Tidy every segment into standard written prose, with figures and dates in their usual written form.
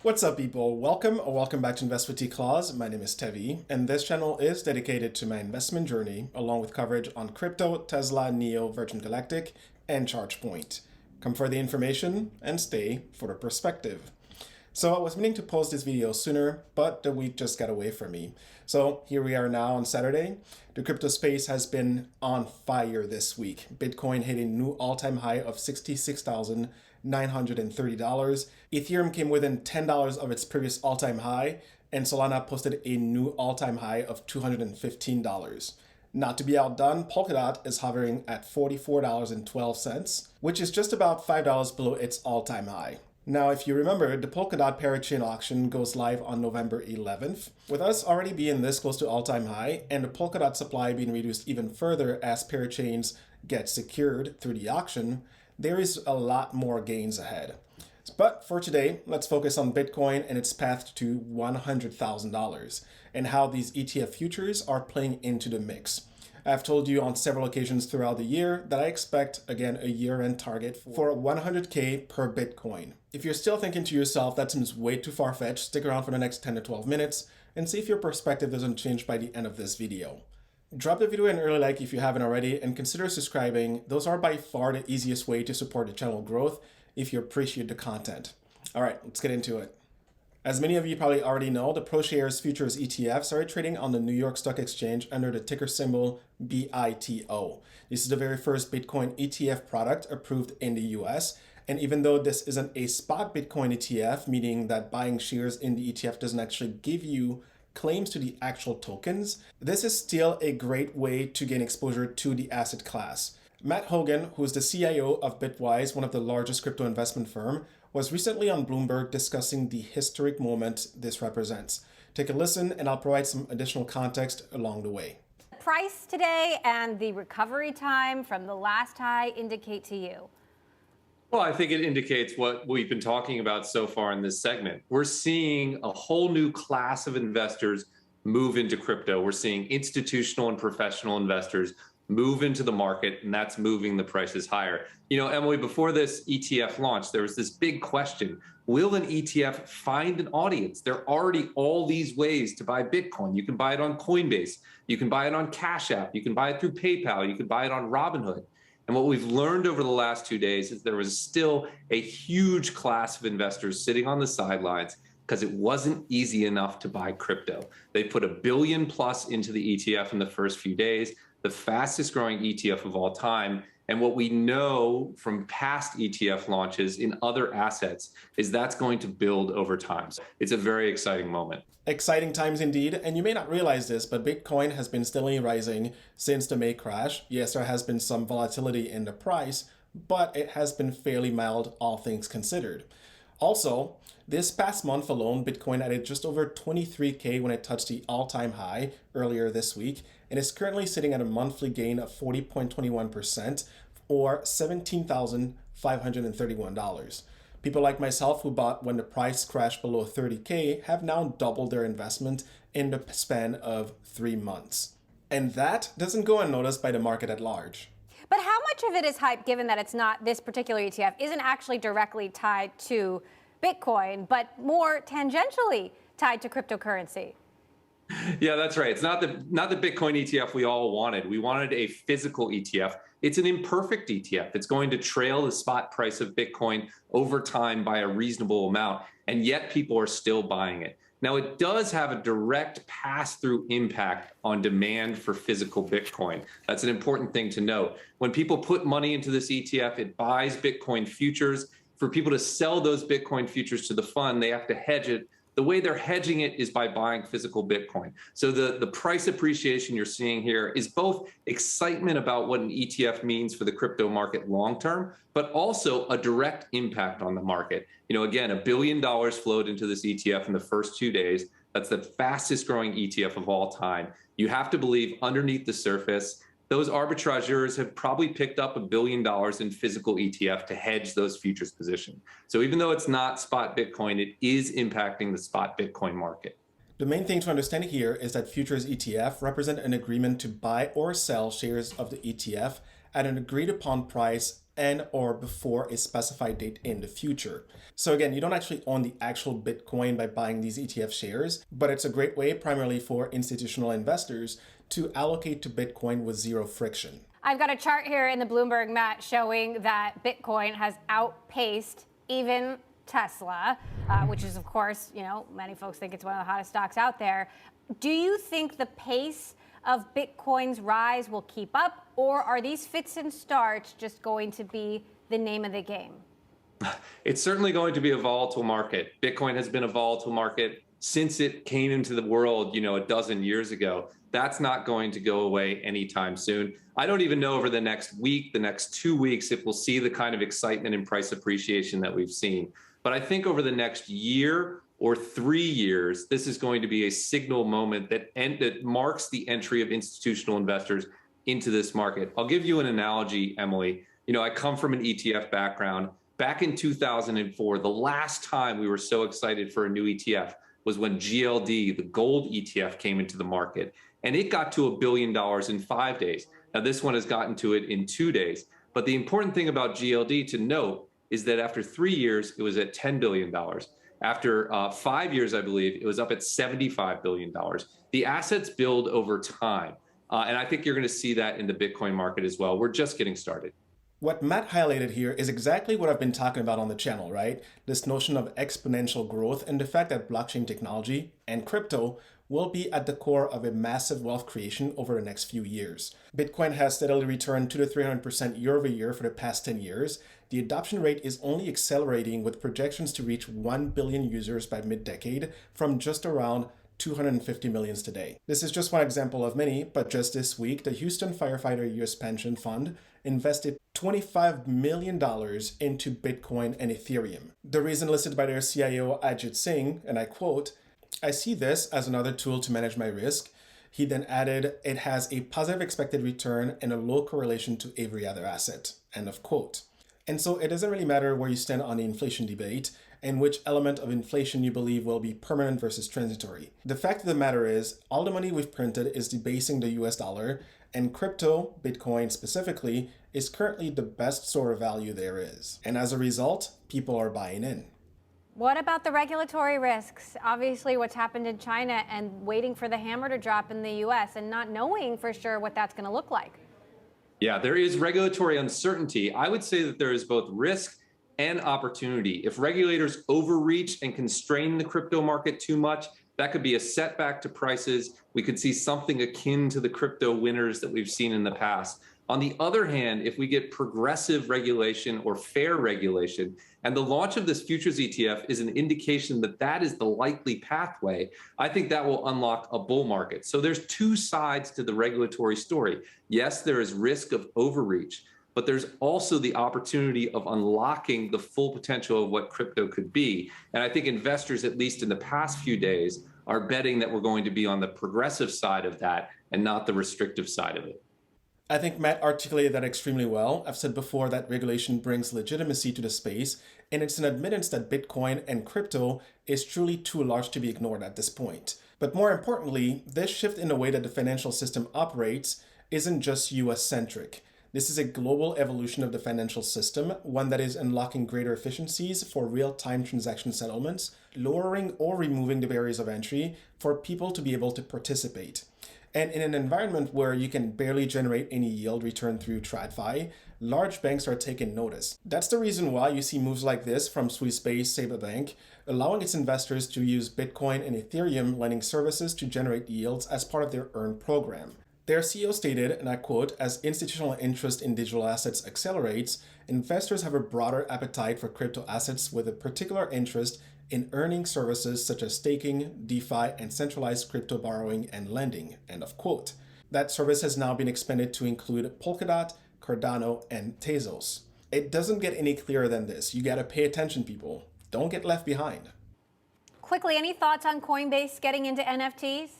What's up, people? Welcome back to Invest with T-Claus. My name is Tevi, and this channel is dedicated to my investment journey, along with coverage on crypto, Tesla, Neo, Virgin Galactic, and ChargePoint. Come for the information and stay for the perspective. So I was meaning to post this video sooner, but the week just got away from me. So here we are now on Saturday. The crypto space has been on fire this week. Bitcoin hit a new all-time high of $66,930. Ethereum came within $10 of its previous all-time high, and Solana posted a new all-time high of $215. Not to be outdone, Polkadot is hovering at $44.12, which is just about $5 below its all-time high. Now, if you remember, the Polkadot parachain auction goes live on November 11th. With us already being this close to all-time high and the Polkadot supply being reduced even further as parachains get secured through the auction, there is a lot more gains ahead. But for today, let's focus on Bitcoin and its path to $100,000 and how these ETF futures are playing into the mix. I've told you on several occasions throughout the year that I expect, again, a year-end target for 100K per Bitcoin. If you're still thinking to yourself, that seems way too far-fetched, stick around for the next 10 to 12 minutes and see if your perspective doesn't change by the end of this video. Drop the video an early like if you haven't already and consider subscribing. Those are by far the easiest way to support the channel growth if you appreciate the content. All right, let's get into it. As many of you probably already know, the ProShares Futures ETF started trading on the New York Stock Exchange under the ticker symbol BITO. This is the very first Bitcoin ETF product approved in the US. And even though this isn't a spot Bitcoin ETF, meaning that buying shares in the ETF doesn't actually give you claims to the actual tokens, this is still a great way to gain exposure to the asset class. Matt Hougan, who is the CIO of Bitwise, one of the largest crypto investment firm, was recently on Bloomberg discussing the historic moment this represents. Take a listen and I'll provide some additional context along the way. Price today and the recovery time from the last high indicate to you? Well, I think it indicates what we've been talking about so far in this segment. We're seeing a whole new class of investors move into crypto. We're seeing institutional and professional investors move into the market, and that's moving the prices higher. You know, Emily, before this ETF launched, there was this big question: will an ETF find an audience? There are already all these ways to buy Bitcoin. You can buy it on Coinbase, you can buy it on Cash App, you can buy it through PayPal, you can buy it on Robinhood. And what we've learned over the last 2 days is there was still a huge class of investors sitting on the sidelines because it wasn't easy enough to buy crypto. They put $1 billion plus into the ETF in the first few days, the fastest growing ETF of all time. And what we know from past ETF launches in other assets is that's going to build over time. So it's a very exciting moment. Exciting times indeed, and you may not realize this, but Bitcoin has been steadily rising since the May crash. Yes, there has been some volatility in the price, but it has been fairly mild, all things considered. Also, this past month alone, Bitcoin added just over 23K when it touched the all-time high earlier this week, and is currently sitting at a monthly gain of 40.21% or $17,531. People like myself who bought when the price crashed below 30K have now doubled their investment in the span of 3 months. And that doesn't go unnoticed by the market at large. But how much of it is hype, given that it's not, this particular ETF isn't actually directly tied to Bitcoin, but more tangentially tied to cryptocurrency? Yeah, that's right. It's not the Bitcoin ETF we all wanted. We wanted a physical ETF. It's an imperfect ETF. It's going to trail the spot price of Bitcoin over time by a reasonable amount, and yet people are still buying it. Now, it does have a direct pass-through impact on demand for physical Bitcoin. That's an important thing to note. When people put money into this ETF, it buys Bitcoin futures. For people to sell those Bitcoin futures to the fund, they have to hedge it. The way they're hedging it is by buying physical Bitcoin. So the price appreciation you're seeing here is both excitement about what an ETF means for the crypto market long term, but also a direct impact on the market. You know, again, $1 billion flowed into this ETF in the first 2 days. That's the fastest growing ETF of all time. You have to believe underneath the surface, those arbitrageurs have probably picked up $1 billion in physical ETF to hedge those futures positions. So even though it's not spot Bitcoin, it is impacting the spot Bitcoin market. The main thing to understand here is that futures ETF represent an agreement to buy or sell shares of the ETF at an agreed upon price and or before a specified date in the future. So again, you don't actually own the actual Bitcoin by buying these ETF shares, but it's a great way primarily for institutional investors to allocate to Bitcoin with zero friction. I've got a chart here in the Bloomberg, Matt, showing that Bitcoin has outpaced even Tesla, which is, of course, many folks think it's one of the hottest stocks out there. Do you think the pace of Bitcoin's rise will keep up, or are these fits and starts just going to be the name of the game? It's certainly going to be a volatile market. Bitcoin has been a volatile market since it came into the world, a dozen years ago. That's not going to go away anytime soon. I don't even know over the next week, the next 2 weeks, if we'll see the kind of excitement and price appreciation that we've seen. But I think over the next year or 3 years, this is going to be a signal moment that marks the entry of institutional investors into this market. I'll give you an analogy, Emily. I come from an ETF background. Back in 2004, the last time we were so excited for a new ETF was when GLD, the gold ETF, came into the market. And it got to $1 billion in 5 days. Now, this one has gotten to it in 2 days. But the important thing about GLD to note is that after 3 years, it was at $10 billion. After 5 years, I believe, it was up at $75 billion. The assets build over time. And I think you're going to see that in the Bitcoin market as well. We're just getting started. What Matt highlighted here is exactly what I've been talking about on the channel, right? This notion of exponential growth and the fact that blockchain technology and crypto will be at the core of a massive wealth creation over the next few years. Bitcoin has steadily returned 200 to 300% year over year for the past 10 years. The adoption rate is only accelerating with projections to reach 1 billion users by mid-decade from just around 250 million today. This is just one example of many, but just this week, the Houston Firefighter U.S. Pension Fund invested $25 million into Bitcoin and Ethereum. The reason listed by their CIO, Ajit Singh, and I quote, "I see this as another tool to manage my risk." He then added, "It has a positive expected return and a low correlation to every other asset," end of quote. And so it doesn't really matter where you stand on the inflation debate and which element of inflation you believe will be permanent versus transitory. The fact of the matter is, all the money we've printed is debasing the US dollar, and crypto, Bitcoin specifically, is currently the best store of value there is. And as a result, people are buying in. What about the regulatory risks? Obviously, what's happened in China and waiting for the hammer to drop in the US and not knowing for sure what that's going to look like. Yeah, there is regulatory uncertainty. I would say that there is both risk and opportunity. If regulators overreach and constrain the crypto market too much, that could be a setback to prices. We could see something akin to the crypto winners that we've seen in the past. On the other hand, if we get progressive regulation or fair regulation, and the launch of this futures ETF is an indication that that is the likely pathway, I think that will unlock a bull market. So there's two sides to the regulatory story. Yes, there is risk of overreach, but there's also the opportunity of unlocking the full potential of what crypto could be. And I think investors, at least in the past few days, are betting that we're going to be on the progressive side of that and not the restrictive side of it. I think Matt articulated that extremely well. I've said before that regulation brings legitimacy to the space, and it's an admittance that Bitcoin and crypto is truly too large to be ignored at this point. But more importantly, this shift in the way that the financial system operates isn't just US-centric. This is a global evolution of the financial system, one that is unlocking greater efficiencies for real-time transaction settlements, lowering or removing the barriers of entry for people to be able to participate. And in an environment where you can barely generate any yield return through TradFi, large banks are taking notice. That's the reason why you see moves like this from Swiss-based Saber Bank, allowing its investors to use Bitcoin and Ethereum lending services to generate yields as part of their Earn program. Their CEO stated, and I quote, "As institutional interest in digital assets accelerates, investors have a broader appetite for crypto assets with a particular interest in earning services such as staking, DeFi, and centralized crypto borrowing and lending," end of quote. That service has now been expanded to include Polkadot, Cardano, and Tezos. It doesn't get any clearer than this. You gotta pay attention, people. Don't get left behind. Quickly, any thoughts on Coinbase getting into NFTs?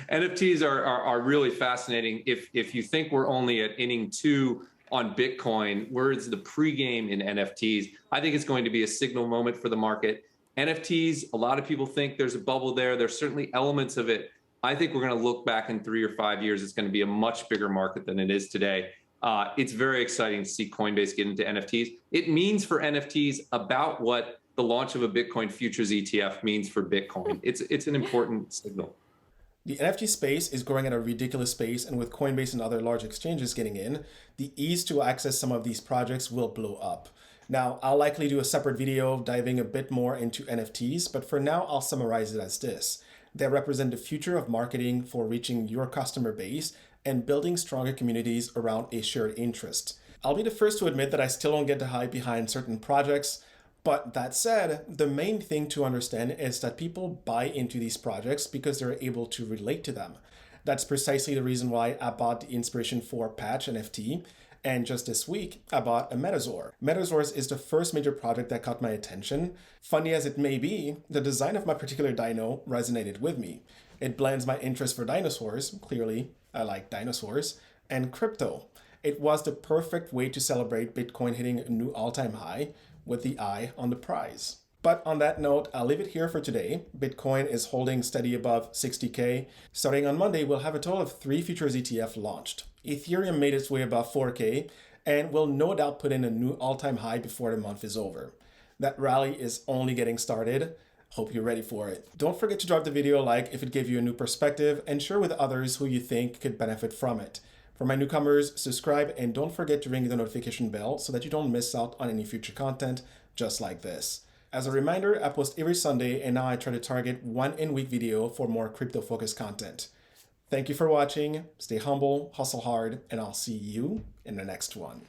NFTs are really fascinating. If you think we're only at inning 2 on Bitcoin, we're the pregame in NFTs. I think it's going to be a signal moment for the market. NFTs, a lot of people think there's a bubble there. There's certainly elements of it. I think we're going to look back in 3 or 5 years. It's going to be a much bigger market than it is today. It's very exciting to see Coinbase get into NFTs. It means for NFTs about what the launch of a Bitcoin futures ETF means for Bitcoin. It's an important signal. The NFT space is growing at a ridiculous pace, and with Coinbase and other large exchanges getting in, the ease to access some of these projects will blow up. Now, I'll likely do a separate video diving a bit more into NFTs, but for now, I'll summarize it as this. They represent the future of marketing for reaching your customer base and building stronger communities around a shared interest. I'll be the first to admit that I still don't get the hype behind certain projects, but that said, the main thing to understand is that people buy into these projects because they're able to relate to them. That's precisely the reason why I bought the inspiration for Patch NFT, and just this week, I bought a Metasaur. Metasaurs is the first major project that caught my attention. Funny as it may be, the design of my particular dino resonated with me. It blends my interest for dinosaurs, clearly I like dinosaurs, and crypto. It was the perfect way to celebrate Bitcoin hitting a new all-time high with the eye on the prize. But on that note, I'll leave it here for today. Bitcoin is holding steady above 60K. Starting on Monday, we'll have a total of 3 futures ETF launched. Ethereum made its way above 4K and will no doubt put in a new all-time high before the month is over. That rally is only getting started. Hope you're ready for it. Don't forget to drop the video a like if it gave you a new perspective and share with others who you think could benefit from it. For my newcomers, subscribe and don't forget to ring the notification bell so that you don't miss out on any future content just like this. As a reminder, I post every Sunday and now I try to target one in-week video for more crypto-focused content. Thank you for watching, stay humble, hustle hard, and I'll see you in the next one.